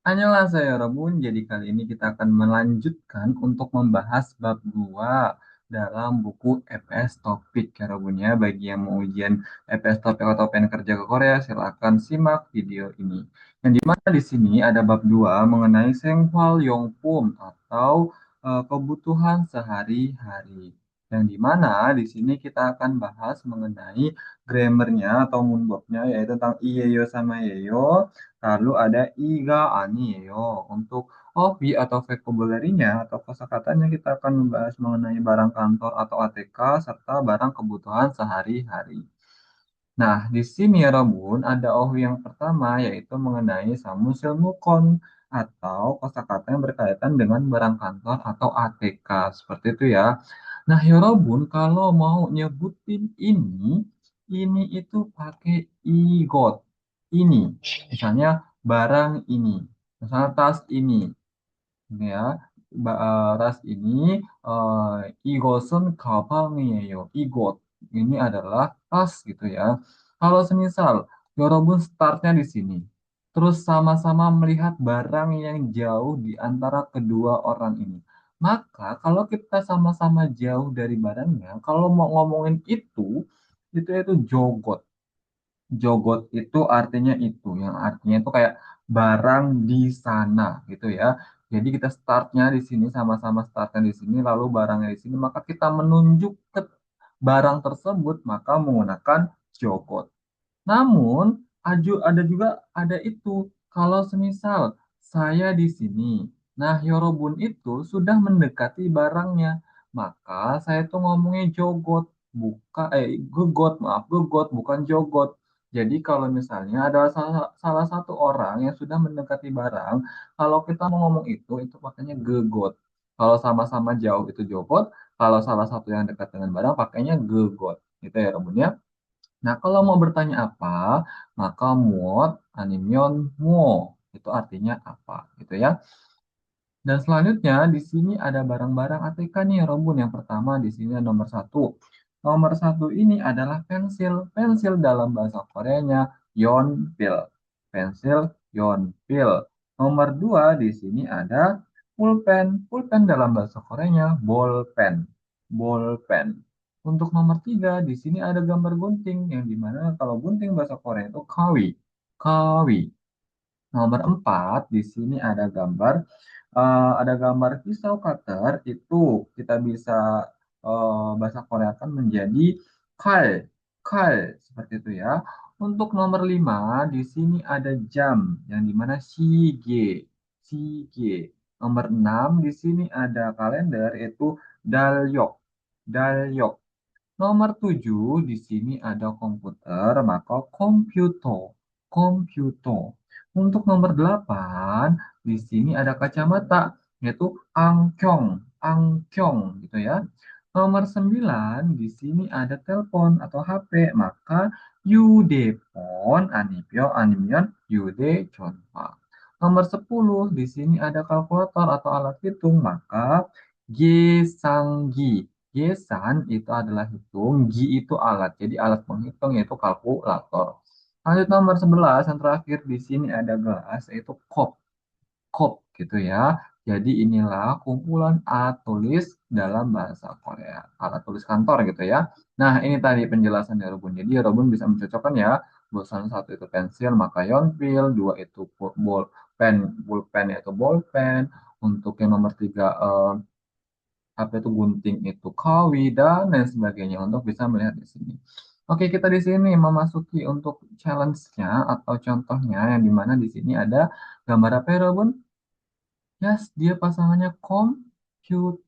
Annyeonghaseyo Robun, jadi kali ini kita akan melanjutkan untuk membahas bab 2 dalam buku EPS Topik ya Robun ya. Bagi yang mau ujian EPS Topik atau pengen kerja ke Korea, silakan simak video ini. Yang dimana di sini ada bab 2 mengenai Senghwal Yongpum atau kebutuhan sehari-hari. Yang dimana di sini kita akan bahas mengenai grammarnya atau munboknya yaitu tentang iyeyo sama yeyo. Lalu ada iga anieo. Untuk hobi atau vocabulary-nya atau kosakatanya kita akan membahas mengenai barang kantor atau ATK serta barang kebutuhan sehari-hari. Nah, di sini ya Rabun ada hobi yang pertama yaitu mengenai samusil mukon atau kosakata yang berkaitan dengan barang kantor atau ATK. Seperti itu ya. Nah, ya Robun, kalau mau nyebutin ini itu pakai igot. Ini, misalnya barang ini, misalnya tas ini, ini ya, ras ini, igosun ga방이에요. Igot, ini adalah tas gitu ya. Kalau semisal, Yorobun startnya di sini, terus sama-sama melihat barang yang jauh di antara kedua orang ini. Maka kalau kita sama-sama jauh dari barangnya, kalau mau ngomongin itu jogot. Jogot itu artinya itu, yang artinya itu kayak barang di sana gitu ya. Jadi kita startnya di sini sama-sama startnya di sini, lalu barangnya di sini, maka kita menunjuk ke barang tersebut maka menggunakan jogot. Namun, ada juga ada itu. Kalau semisal saya di sini, nah Yorobun itu sudah mendekati barangnya, maka saya tuh ngomongnya jogot, gegot, maaf, gegot, bukan jogot. Jadi kalau misalnya ada salah satu orang yang sudah mendekati barang, kalau kita mau ngomong itu pakainya gegot. Kalau sama-sama jauh itu jogot, kalau salah satu yang dekat dengan barang pakainya gegot. Gitu ya, Robun ya. Nah, kalau mau bertanya apa, maka muot animion muo. Itu artinya apa, gitu ya. Dan selanjutnya di sini ada barang-barang ATK nih, Robun. Yang pertama di sini ada nomor satu. Nomor satu ini adalah pensil. Pensil dalam bahasa Koreanya yonpil. Pensil yonpil. Nomor dua di sini ada pulpen. Pulpen dalam bahasa Koreanya bolpen. Bolpen. Untuk nomor tiga di sini ada gambar gunting yang dimana kalau gunting bahasa Korea itu kawi. Kawi. Nomor 4 di sini ada gambar pisau cutter itu kita bisa bahasa Korea kan menjadi kal, kal seperti itu ya. Untuk nomor 5 di sini ada jam yang dimana shige, shige. Nomor 6 di sini ada kalender yaitu dalyok, dalyok. Nomor 7 di sini ada komputer, maka komputer, komputer. Untuk nomor 8 di sini ada kacamata, yaitu angkyong, angkyong gitu ya. Nomor 9 di sini ada telepon atau HP, maka yudepon, anipyo, animion, yude, chonpa. Nomor 10 di sini ada kalkulator atau alat hitung, maka gesanggi. Yesan itu adalah hitung, Gi itu alat. Jadi alat menghitung yaitu kalkulator. Lanjut nomor 11 yang terakhir di sini ada gelas yaitu kop. Kop gitu ya. Jadi inilah kumpulan alat tulis dalam bahasa Korea. Alat tulis kantor gitu ya. Nah ini tadi penjelasan dari Robun. Jadi Robun bisa mencocokkan ya. Bosan satu itu pensil, maka yonpil. Dua itu bolpen, pulpen yaitu bolpen. Untuk yang nomor tiga apa itu gunting itu kawi dan lain sebagainya untuk bisa melihat di sini. Oke, kita di sini memasuki untuk challenge-nya atau contohnya yang dimana di sini ada gambar apa ya, Robun? Yes, dia pasangannya komputer.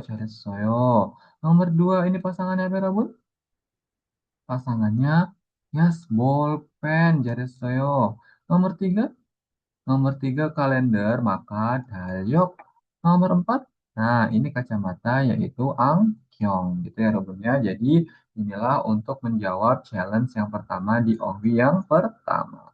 잘했어요. Nomor dua ini pasangannya apa, ya, Robun? Pasangannya yes, bolpen. 잘했어요. Nomor tiga Nomor tiga kalender, maka Dalyok. Nomor empat, nah ini kacamata yaitu Angkyong gitu ya Robun ya. Jadi inilah untuk menjawab challenge yang pertama di OVI yang pertama.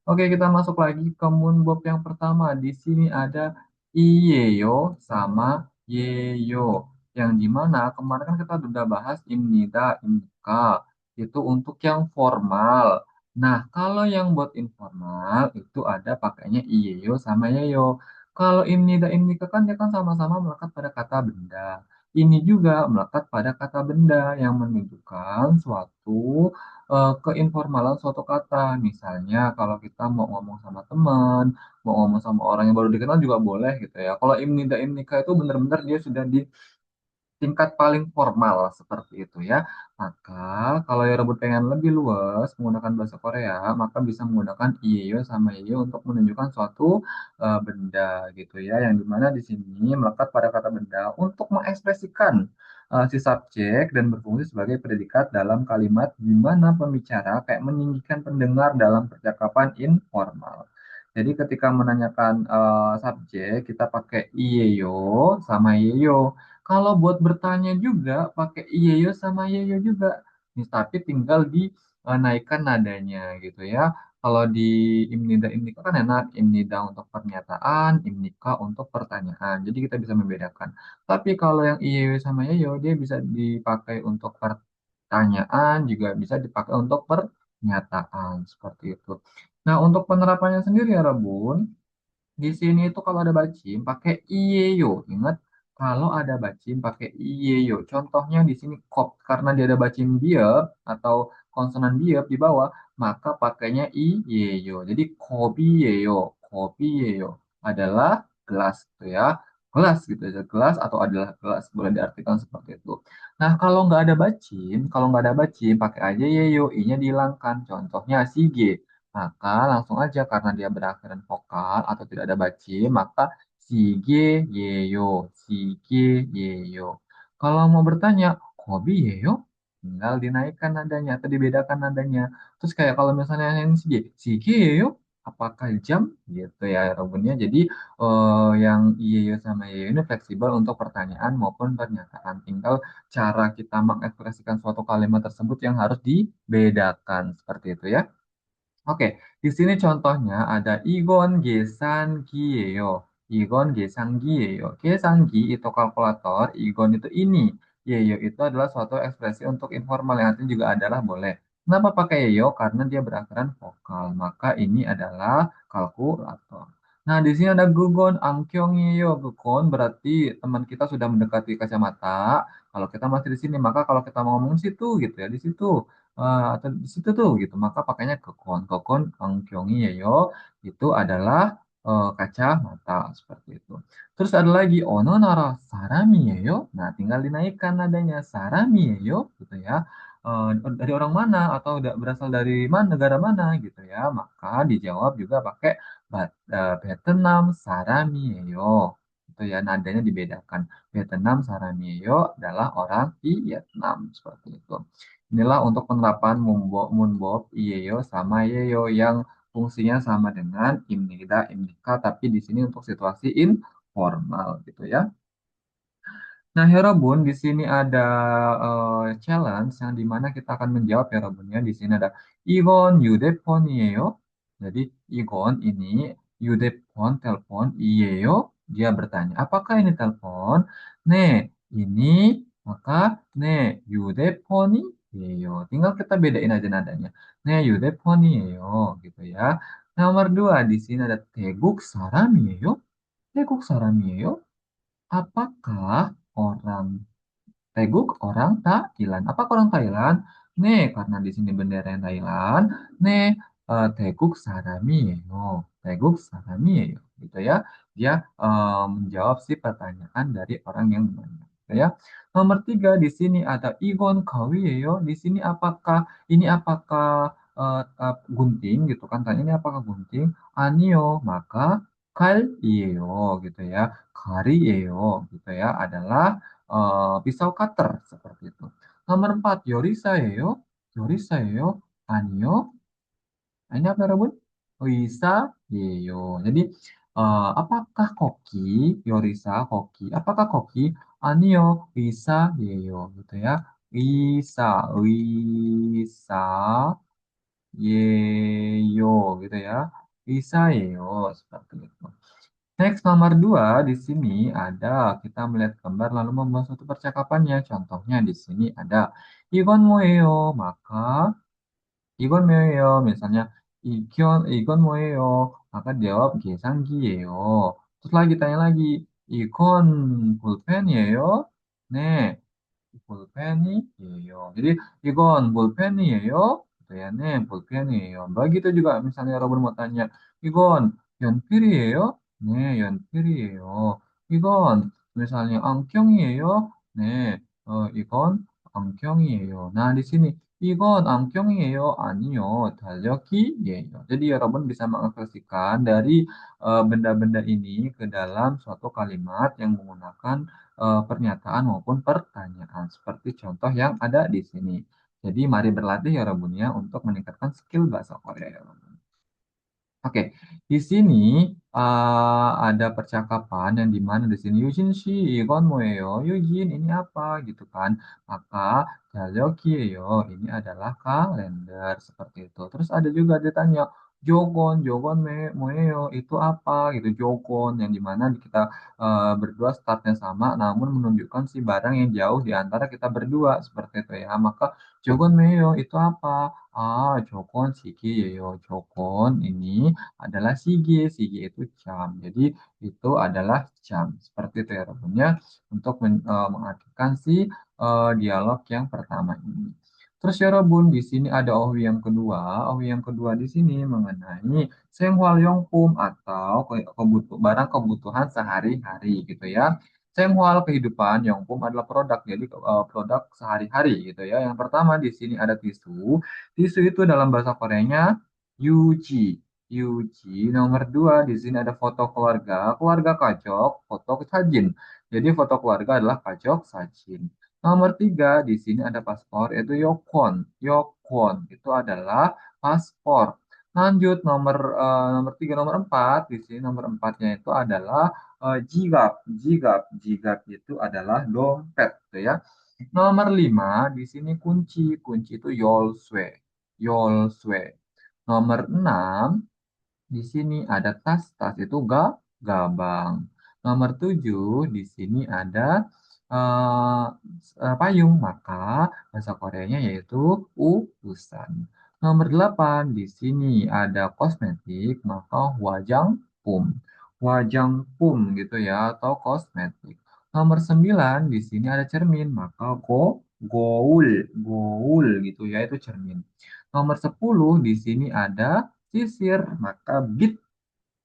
Oke, kita masuk lagi ke Moonbob yang pertama. Di sini ada Iyeyo sama Yeyo. Yang dimana kemarin kan kita sudah bahas imnida, imka. Itu untuk yang formal. Nah, kalau yang buat informal itu ada pakainya iyeyo sama yeyo. Kalau imnida imnika kan dia kan sama-sama melekat pada kata benda. Ini juga melekat pada kata benda yang menunjukkan suatu keinformalan suatu kata. Misalnya kalau kita mau ngomong sama teman, mau ngomong sama orang yang baru dikenal juga boleh gitu ya. Kalau imnida imnika itu benar-benar dia sudah di tingkat paling formal seperti itu ya. Maka kalau yang rebut pengen lebih luas menggunakan bahasa Korea, maka bisa menggunakan iyeyo sama yeyo untuk menunjukkan suatu benda gitu ya. Yang dimana di sini melekat pada kata benda untuk mengekspresikan si subjek dan berfungsi sebagai predikat dalam kalimat di mana pembicara kayak meninggikan pendengar dalam percakapan informal. Jadi ketika menanyakan subjek, kita pakai iyeyo sama yeyo. Kalau buat bertanya juga pakai iyeyo sama yeyo juga. Nih, tapi tinggal dinaikkan nadanya gitu ya. Kalau di imnida imnika kan enak, imnida untuk pernyataan, imnika untuk pertanyaan. Jadi kita bisa membedakan. Tapi kalau yang iyeyo sama yeyo dia bisa dipakai untuk pertanyaan, juga bisa dipakai untuk pernyataan seperti itu. Nah, untuk penerapannya sendiri ya, Rabun, di sini itu kalau ada bacim pakai iyeyo. Ingat, kalau ada bacim pakai iyeyo. Contohnya di sini kop karena dia ada bacim biep atau konsonan biep di bawah, maka pakainya iyeyo. Jadi kopi yeyo adalah gelas gitu ya. Gelas gitu aja, gelas atau adalah gelas boleh diartikan seperti itu. Nah, kalau nggak ada bacim, pakai aja yeyo, i-nya dihilangkan. Contohnya sige. Maka langsung aja karena dia berakhiran vokal atau tidak ada bacim, maka sige yeyo, sige yeyo. Kalau mau bertanya, hobi yeyo, tinggal dinaikkan nadanya atau dibedakan nadanya. Terus kayak kalau misalnya yang sige, sige yeyo, apakah jam? Gitu ya Robunnya. Jadi yang yeyo sama yeyo ini fleksibel untuk pertanyaan maupun pernyataan. Tinggal cara kita mengekspresikan suatu kalimat tersebut yang harus dibedakan seperti itu ya. Oke, di sini contohnya ada Igon 계산기예요. Igon 계산기예요. 계산기 itu kalkulator, Igon itu ini. Yeyo itu adalah suatu ekspresi untuk informal yang artinya juga adalah boleh. Kenapa pakai yeyo? Karena dia berakhiran vokal. Maka ini adalah kalkulator. Nah, di sini ada gugon angkyongyeyo. Gugon berarti teman kita sudah mendekati kacamata. Kalau kita masih di sini, maka kalau kita mau ngomong di situ gitu ya, di situ atau di situ tuh gitu maka pakainya kekon kokon angkyongi yeyo itu adalah kacamata seperti itu. Terus ada lagi ono nara sarami yeyo. Nah, tinggal dinaikkan nadanya sarami yeyo gitu ya. Dari orang mana atau berasal dari mana negara mana gitu ya, maka dijawab juga pakai Vietnam sarami yeyo itu ya, nadanya dibedakan. Vietnam sarami yeyo adalah orang Vietnam seperti itu. Inilah untuk penerapan Moonbob, Iyeyo, sama Yeyo yang fungsinya sama dengan Imnida, Imnika, tapi di sini untuk situasi informal gitu ya. Nah, Herobun, di sini ada challenge yang dimana kita akan menjawab Herobunnya. Di sini ada Igon Yudeponieyo. Jadi, Igon ini Yudepon, telepon, Iyeyo. Dia bertanya, apakah ini telepon? Nih, ini, maka, nih, Yudeponi, Yeyo. Tinggal kita bedain aja nadanya. Nih, Yudeponi, Yeyo, gitu ya. Nomor dua, di sini ada Teguk Saramiyeyo. Teguk Saramiyeyo. Apakah orang Teguk orang Thailand? Apakah orang Thailand? Nih, karena di sini bendera yang Thailand. Nih, Teguk Saramiyo. Teguk Saramiyo. Gitu ya. Dia menjawab si pertanyaan dari orang yang bertanya. Gitu ya. Nomor tiga, di sini ada Igon Kawiyo. Di sini apakah gunting gitu kan? Tanya ini apakah gunting? Anio, maka Kalio gitu ya. Karieo gitu ya adalah pisau cutter seperti itu. Nomor 4, Yorisaeo. Yorisaeo, Anio. Nah, ini apa, Rabun? Risa, Yeyo. Jadi, apakah koki, Yorisa, koki? Apakah koki? Anio, Risa, Yeyo. Gitu ya. Risa, Risa, Yeyo. Gitu ya. Risa, Yeyo. Seperti itu. Next, nomor dua, di sini ada kita melihat gambar lalu membuat suatu percakapannya. Contohnya di sini ada Igon Moeo, maka 이건 뭐예요? misalnya 이건 뭐예요? maka jawab 계산기예요. terus lagi tanya lagi, 이건 볼펜이에요? 네, 볼펜이에요. Jadi 이건 볼펜이에요? Gitu ya, 네, 볼펜이에요. Begitu juga misalnya Robin mau tanya, 이건 연필이에요? 네, 연필이에요. 이건 misalnya 안경이에요? 네, 이건 안경이에요. Nah, di sini 이건 안경이에요? 아니요, 달력이에요. Jadi Robin bisa mengekspresikan dari benda-benda ini ke dalam suatu kalimat yang menggunakan pernyataan maupun pertanyaan seperti contoh yang ada di sini. Jadi mari berlatih ya Robun ya untuk meningkatkan skill bahasa Korea ya Robun. Oke, di sini ada percakapan yang di mana di sini Yujin shi igon moeyo, Yujin ini apa gitu kan. Maka dalyokiyo ini adalah kalender seperti itu. Terus ada juga ditanya Jogon, Jogon moeyo itu apa gitu. Jogon yang di mana kita berdua startnya sama namun menunjukkan si barang yang jauh di antara kita berdua seperti itu ya. Maka Jogon moeyo itu apa? Ah, Jogon Shikiyeyo. Jogon ini adalah sige. Sige itu jam. Jadi itu adalah jam. Seperti itu ya Robunnya untuk mengartikan si dialog yang pertama ini. Terus ya Robun, di sini ada ohwi yang kedua. Ohwi yang kedua di sini mengenai Senghwalyongpum atau barang kebutuhan sehari-hari gitu ya. Senghwal kehidupan, Yongpum adalah produk, jadi produk sehari-hari gitu ya. Yang pertama di sini ada tisu. Tisu itu dalam bahasa Koreanya Yuji. Yuji. Nomor dua di sini ada foto keluarga. Keluarga kacok, foto sajin. Jadi foto keluarga adalah kacok sajin. Nomor tiga di sini ada paspor yaitu Yokon. Yokon itu adalah paspor. Lanjut nomor tiga, nomor empat di sini nomor empatnya itu adalah jigap. Jigap. Jigap itu adalah dompet, gitu ya. Nomor lima di sini kunci. Kunci itu yolswe. Yolswe. Nomor 6 di sini ada tas, tas itu gabang. Nomor 7 di sini ada eh, payung, maka bahasa Koreanya yaitu ubusan. Nomor 8 di sini ada kosmetik, maka wajang pum. Wajang pum gitu ya, atau kosmetik. Nomor 9 di sini ada cermin, maka goul, goul gitu ya, itu cermin. Nomor 10 di sini ada sisir, maka bit,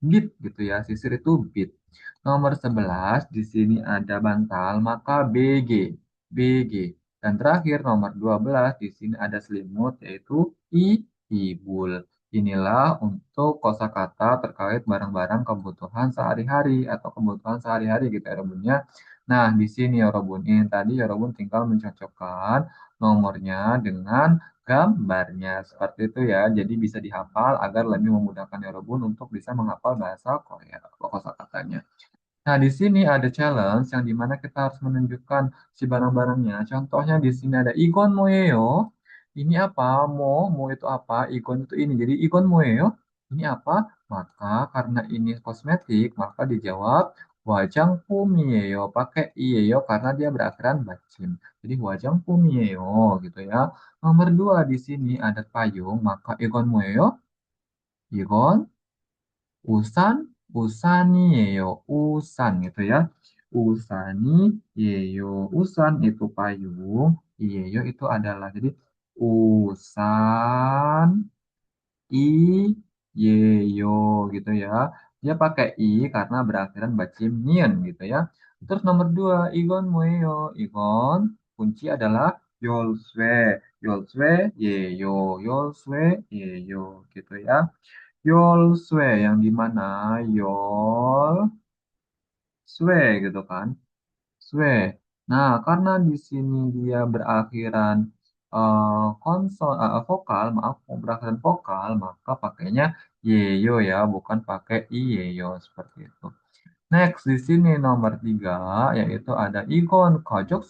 bit gitu ya. Sisir itu bit. Nomor 11 di sini ada bantal, maka BG, BG. Dan terakhir nomor 12 di sini ada selimut yaitu ibul. Inilah untuk kosakata terkait barang-barang kebutuhan sehari-hari atau kebutuhan sehari-hari gitu ya Robunnya. Nah, di sini ya Robun, ini tadi ya Robun tinggal mencocokkan nomornya dengan gambarnya seperti itu ya. Jadi bisa dihafal agar lebih memudahkan ya Robun untuk bisa menghafal bahasa Korea kosakatanya. Nah, di sini ada challenge yang dimana kita harus menunjukkan si barang-barangnya. Contohnya di sini ada Igon Moeo. Ini apa? Mo itu apa? Igon itu ini. Jadi Igon Moeo, ini apa? Maka karena ini kosmetik, maka dijawab Wajang Pumieo. Pakai ieo karena dia berakhiran bacin. Jadi Wajang Pumieo gitu ya. Nomor dua di sini ada payung, maka Igon Moeo. Igon 우산, 우산이에요. 우산 gitu ya. 우산이에요. 우산 itu payung, iyeyo itu adalah. Jadi usan, iyeyo gitu ya. Dia pakai i karena berakhiran bacimian gitu ya. Terus nomor dua, igon mueyo. Igon kunci adalah yolswe. Yolswe, yeyo. Yolswe, yeyo gitu ya. Yolswe yang di mana Yol Swe gitu kan. Swe. Nah, karena di sini dia berakhiran vokal, maaf, berakhiran vokal, maka pakainya yeyo ya, bukan pakai iyeyo seperti itu. Next, di sini nomor tiga, yaitu ada ikon kojok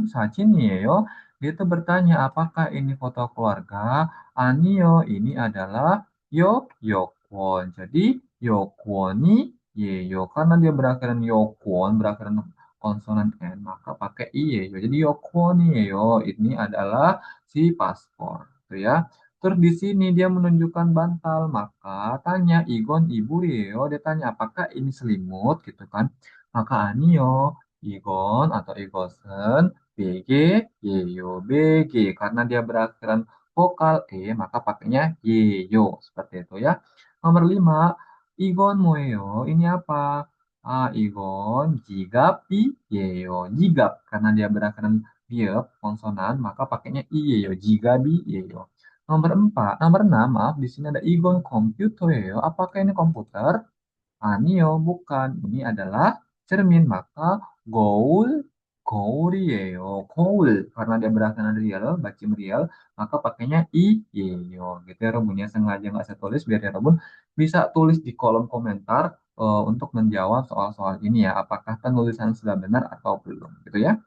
sacinieyo. Dia itu bertanya, apakah ini foto keluarga? Anio, ini adalah yokwon. Jadi, yokwoni yeyo. Karena dia berakhiran yokwon, berakhiran konsonan N, maka pakai iyeyo. Jadi, yokwoni yeyo, ini adalah si paspor. Gitu ya. Terus di sini dia menunjukkan bantal, maka tanya Igon, Ibu Rio, dia tanya apakah ini selimut gitu kan? Maka Anio, Igon atau Igosen, BG, Yeyo, BG. Karena dia berakhiran vokal maka pakainya Yeyo. Seperti itu ya. Nomor 5, Igon Moeo, ini apa? Igon, Jigapi, Yeyo. Jigap, karena dia berakhiran biep, konsonan, maka pakainya Iyeyo, Jigabi, Yeyo. Nomor 6, maaf, di sini ada Igon Komputer Yeyo. Apakah ini komputer? Anio, bukan. Ini adalah cermin. Maka goul, gourieo, goul. Karena dia berasaran real, bacim real, maka pakainya i, yeyo. Gitu ya, Robun. Ya, sengaja nggak saya tulis biar ya, Robun bisa tulis di kolom komentar untuk menjawab soal-soal ini ya. Apakah penulisan sudah benar atau belum. Gitu ya.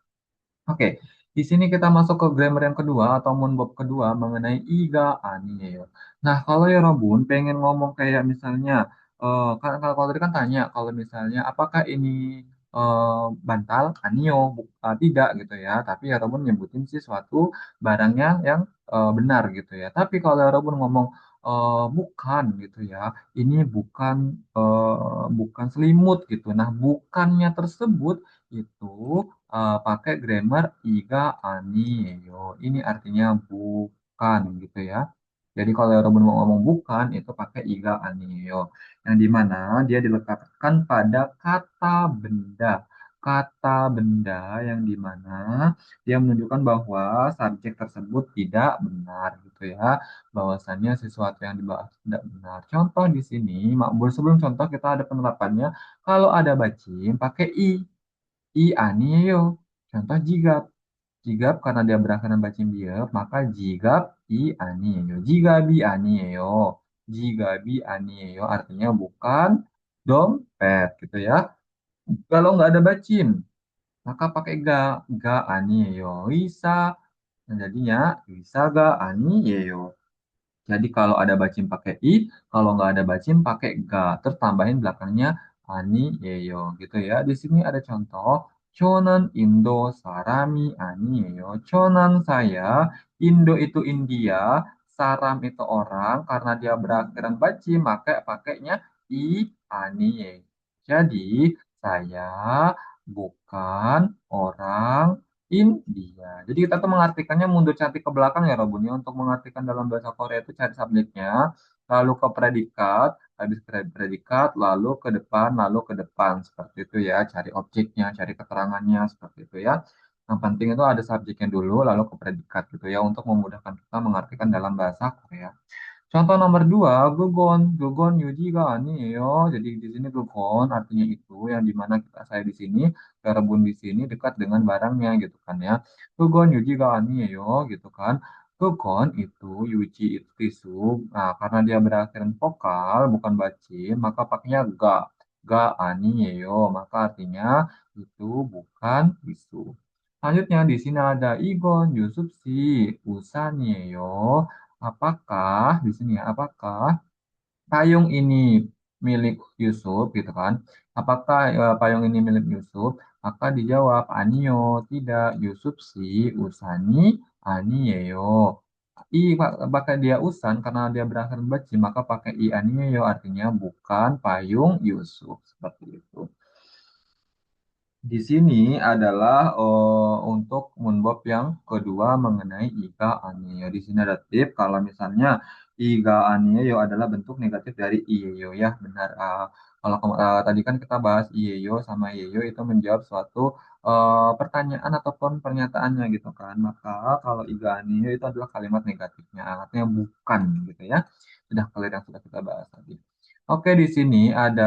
Oke, di sini kita masuk ke grammar yang kedua atau moonbob kedua mengenai iga anio. Nah, kalau ya Robun pengen ngomong kayak misalnya, kan kalau tadi kan tanya kalau misalnya apakah ini bantal anio, tidak gitu ya. Tapi ya Robun nyebutin sih suatu barangnya yang benar gitu ya. Tapi kalau ya Robun ngomong bukan gitu ya, ini bukan selimut gitu. Nah, bukannya tersebut itu pakai grammar iga ani yo. Ini artinya bukan gitu ya. Jadi kalau Robin mau ngomong bukan itu pakai iga ani yo. Yang dimana dia dilekatkan pada kata benda. Kata benda yang dimana dia menunjukkan bahwa subjek tersebut tidak benar gitu ya. Bahwasannya sesuatu yang dibahas tidak benar. Contoh di sini, Makbul sebelum contoh kita ada penerapannya. Kalau ada bacím pakai i. Anieo. Contoh jigap. Jigap karena dia berakhiran bacím biep, maka jigap anieo. Jigabi anieo. Jigabi anieo artinya bukan dompet gitu ya. Kalau nggak ada bacím, maka pakai ga. Ga anieo. Isa. Nah, jadinya isa ga anieo. Jadi kalau ada bacím pakai i, kalau nggak ada bacím pakai ga. Terus tambahin belakangnya ani yeyo gitu ya. Di sini ada contoh. Chonan Indo Sarami ani yeyo. Chonan saya, Indo itu India, Saram itu orang. Karena dia berakhiran bacím, maka pakainya i ani ye. Jadi saya bukan orang India. Jadi kita tuh mengartikannya mundur cantik ke belakang ya Robun ya. Untuk mengartikan dalam bahasa Korea itu cari subjeknya, lalu ke predikat, habis predikat, lalu ke depan, lalu ke depan. Seperti itu ya, cari objeknya, cari keterangannya, seperti itu ya. Yang penting itu ada subjeknya dulu, lalu ke predikat gitu ya, untuk memudahkan kita mengartikan dalam bahasa Korea. Contoh nomor 2, gugon. Gugon yujiga yo. Jadi di sini gugon artinya itu yang dimana kita saya di sini, rebun di sini dekat dengan barangnya gitu kan ya. Gugon yujiga yo gitu kan. Gugon itu yuji itu tisu. Nah, karena dia berakhiran vokal bukan bacím, maka pakainya ga. Ga yo. Maka artinya itu bukan tisu. Selanjutnya di sini ada Igon Yusuf si Usanieyo. Apakah di sini ya, apakah payung ini milik Yusuf gitu kan? Apakah payung ini milik Yusuf? Maka dijawab Anio, tidak. Yusuf si Usani Anieo. Pakai dia usan karena dia berakhir baci, maka pakai i Anieo artinya bukan payung Yusuf. Seperti itu. Di sini adalah untuk moonbob yang kedua mengenai Iga Anio. Di sini ada tip kalau misalnya Iga Anio adalah bentuk negatif dari Iyeyo ya benar. Kalau tadi kan kita bahas Iyeyo sama Iyeyo itu menjawab suatu pertanyaan ataupun pernyataannya gitu kan. Maka kalau Iga Anio itu adalah kalimat negatifnya, artinya bukan gitu ya. Sudah clear yang sudah kita bahas tadi. Oke, di sini ada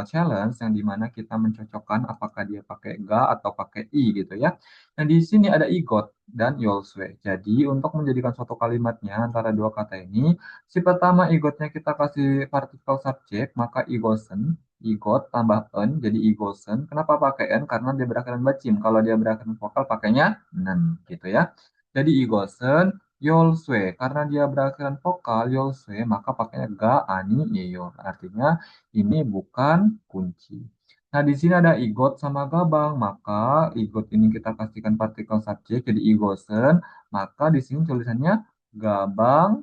challenge yang dimana kita mencocokkan apakah dia pakai ga atau pakai i gitu ya. Nah, di sini ada igot dan yolswe. Jadi, untuk menjadikan suatu kalimatnya antara dua kata ini, si pertama igotnya kita kasih partikel subjek, maka igosen, igot tambah en, jadi igosen. Kenapa pakai n? Karena dia berakhiran bacím. Kalau dia berakhiran vokal, pakainya nen gitu ya. Jadi igosen, Yolswe, karena dia berakhiran vokal Yolswe, maka pakainya ga, ani, yeyo. Artinya ini bukan kunci. Nah, di sini ada igot sama gabang, maka igot ini kita kasihkan partikel subjek jadi igosen, maka di sini tulisannya Gabang,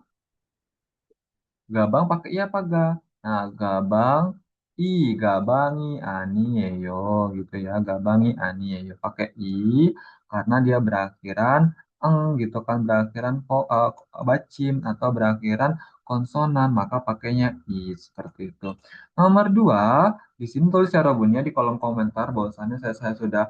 Gabang pakai i apa ga? Nah, gabang i, gabangi anieo gitu ya. Gabangi anieo pakai i karena dia berakhiran eng gitu kan, berakhiran bacim atau berakhiran konsonan, maka pakainya i seperti itu. Nomor dua, di sini tulis ya Robun ya di kolom komentar bahwasannya saya sudah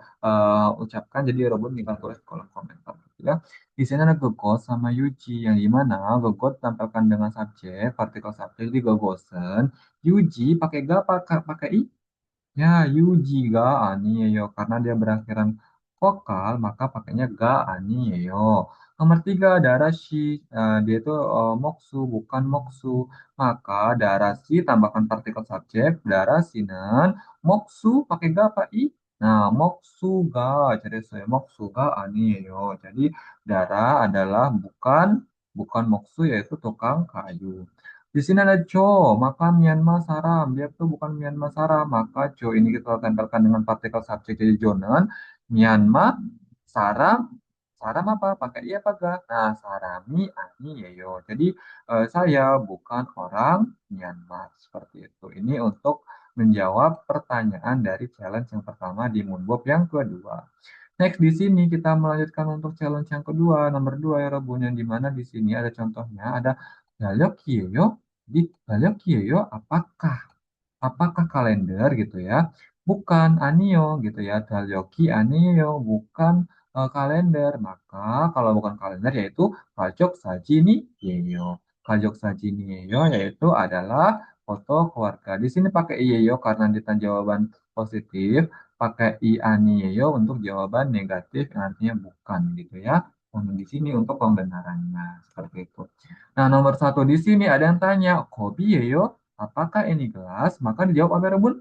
ucapkan, jadi Robun tinggal tulis di kolom komentar gitu ya. Di sini ada Gogot sama Yuji, yang dimana Gogot tampilkan dengan subjek, partikel subjek di gogosen. Yuji pakai ga pakai i? Ya, Yuji ga ani yo, karena dia berakhiran vokal, maka pakainya ga ani yo. Nomor tiga, Darashi. Dia itu moksu, bukan moksu. Maka Darashi tambahkan partikel subjek, darasinen. Moksu pakai ga apa i? Nah, moksu ga. Jadi saya moksu ga ani yo. Jadi Dara adalah bukan moksu, yaitu tukang kayu. Di sini ada Jo, maka Myanmar Saram. Dia tuh bukan Myanmar Saram. Maka Jo ini kita tempelkan dengan partikel subjek jadi Jonan. Myanmar Saram. Saram apa? Pakai iya apa gak? Nah, Sarami Ani Yeyo. Jadi saya bukan orang Myanmar. Seperti itu. Ini untuk menjawab pertanyaan dari challenge yang pertama di Moonbob yang kedua. Next, di sini kita melanjutkan untuk challenge yang kedua, nomor dua ya Robun, yang dimana di sini ada contohnya, ada Dalyokiyo. Di Dalyokiyo apakah? Apakah kalender gitu ya? Bukan Anio gitu ya. Dalyoki Anio bukan kalender. Maka kalau bukan kalender yaitu Kajok Sajini Yeyo. Kajok Sajini Yeyo yaitu adalah foto keluarga. Di sini pakai Yeyo karena ditanya jawaban positif, pakai I Ani Yeyo untuk jawaban negatif yang artinya bukan gitu ya. Di sini untuk pembenarannya seperti itu. Nah, nomor satu di sini ada yang tanya, Kobi Yeyo, apakah ini gelas? Maka dijawab oleh Rebun.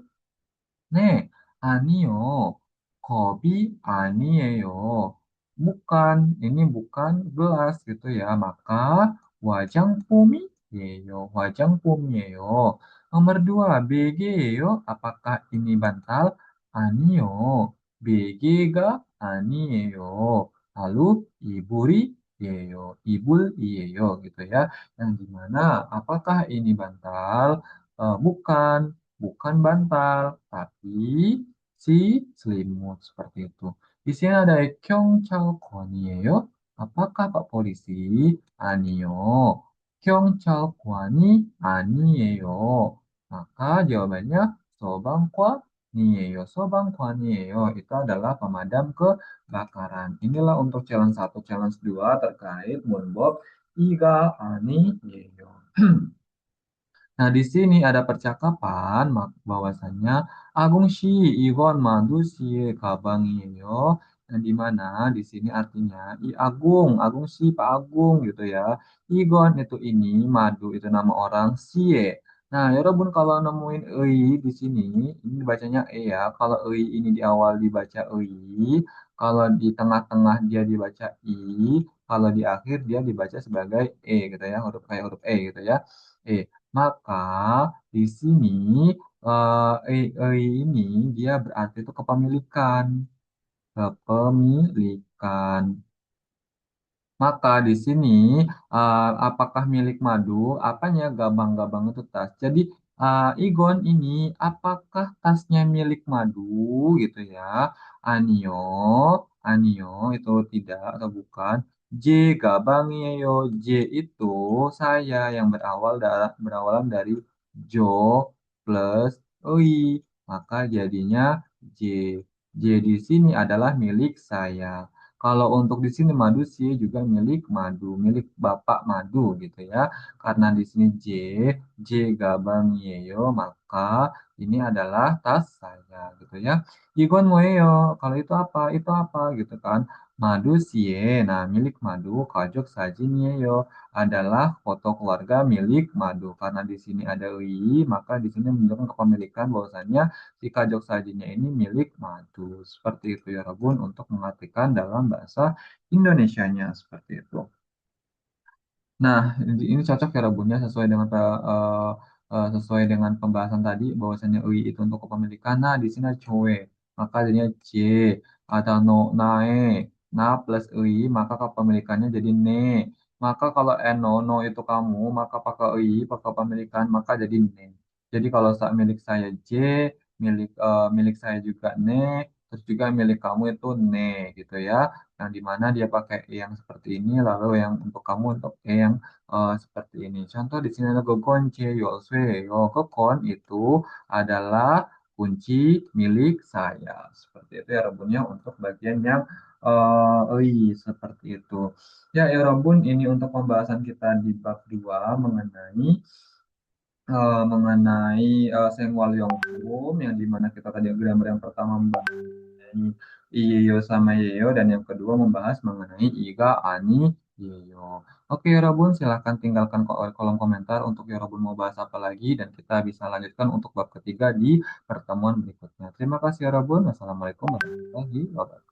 Nih, Anio, kopi Anieo. Bukan, ini bukan gelas gitu ya. Maka wajang pumi yeyo, wajang pumi yeyo. Nomor dua, BG yeyo. Apakah ini bantal? Anio, BG ga Anieo. Lalu iburi yeyo, ibul yeyo gitu ya. Yang dimana apakah ini bantal? Bukan. Bukan bantal, tapi si selimut seperti itu. Di sini ada Kyongchal Kwani예요. Apakah Pak Polisi? Anio. Kyongchal Kwani 아니에요. Maka jawabannya Sobangkwa Nieyo. Sobangkwa itu adalah pemadam kebakaran. Inilah untuk challenge satu, challenge 2 terkait Moonbob Iga Ani Yeyo. Nah, di sini ada percakapan bahwasannya Agung Shi Igon Madu Si Kabangio, yang di mana di sini artinya Agung Si Pak Agung gitu ya. Igon itu ini, Madu itu nama orang, Sie. Nah, ya Robun, kalau nemuin di sini, ini bacanya ya. Kalau ini di awal dibaca kalau di tengah-tengah dia dibaca kalau di akhir dia dibaca sebagai gitu ya, huruf kayak huruf gitu ya. E. Maka di sini ini dia berarti itu kepemilikan, kepemilikan. Maka di sini apakah milik Madu? Apanya gabang-gabang itu tas. Jadi Igon ini apakah tasnya milik Madu gitu ya? Anio, Anio itu tidak atau bukan. J gabangnya J itu saya yang berawalan dari Jo plus Oi. Maka jadinya J. J di sini adalah milik saya. Kalau untuk di sini madu sih juga milik Bapak Madu gitu ya. Karena di sini J Gabang Yeyo, maka ini adalah tas saya gitu ya. Igon Moeyo, kalau itu apa? Itu apa gitu kan. Madu Sie, nah milik Madu, Kajok Sajin Yeyo adalah foto keluarga milik Madu. Karena di sini ada UI, maka di sini menunjukkan kepemilikan bahwasannya si kajok sajinya ini milik madu. Seperti itu ya Rabun untuk mengartikan dalam bahasa Indonesianya seperti itu. Nah, ini cocok ya Rabunnya sesuai dengan sesuai dengan pembahasan tadi bahwasanya UI itu untuk kepemilikan. Nah, di sini ada cowe. Maka jadinya C atau no nae. Na plus UI maka kepemilikannya jadi ne. Maka kalau eno, no itu kamu, maka pakai i, pakai pemilikan, maka jadi ne. Jadi kalau saat milik saya J, milik saya juga ne, terus juga milik kamu itu ne gitu ya. Yang dimana dia pakai e yang seperti ini, lalu yang untuk kamu untuk e yang seperti ini. Contoh di sini ada gogonce, yosue, yo, kokon itu adalah kunci milik saya. Seperti itu ya rebunnya untuk bagian yang seperti itu. Ya, ya Robun, ini untuk pembahasan kita di bab 2 mengenai Senggol yang dimana kita tadi grammar yang pertama membahas mengenai Iyeyo sama Yeyo dan yang kedua membahas mengenai Iga, Ani, Yeyo. Oke, Robun, silahkan tinggalkan kolom komentar untuk ya Robun mau bahas apa lagi dan kita bisa lanjutkan untuk bab ketiga di pertemuan berikutnya. Terima kasih ya Robun. Wassalamualaikum warahmatullahi wabarakatuh.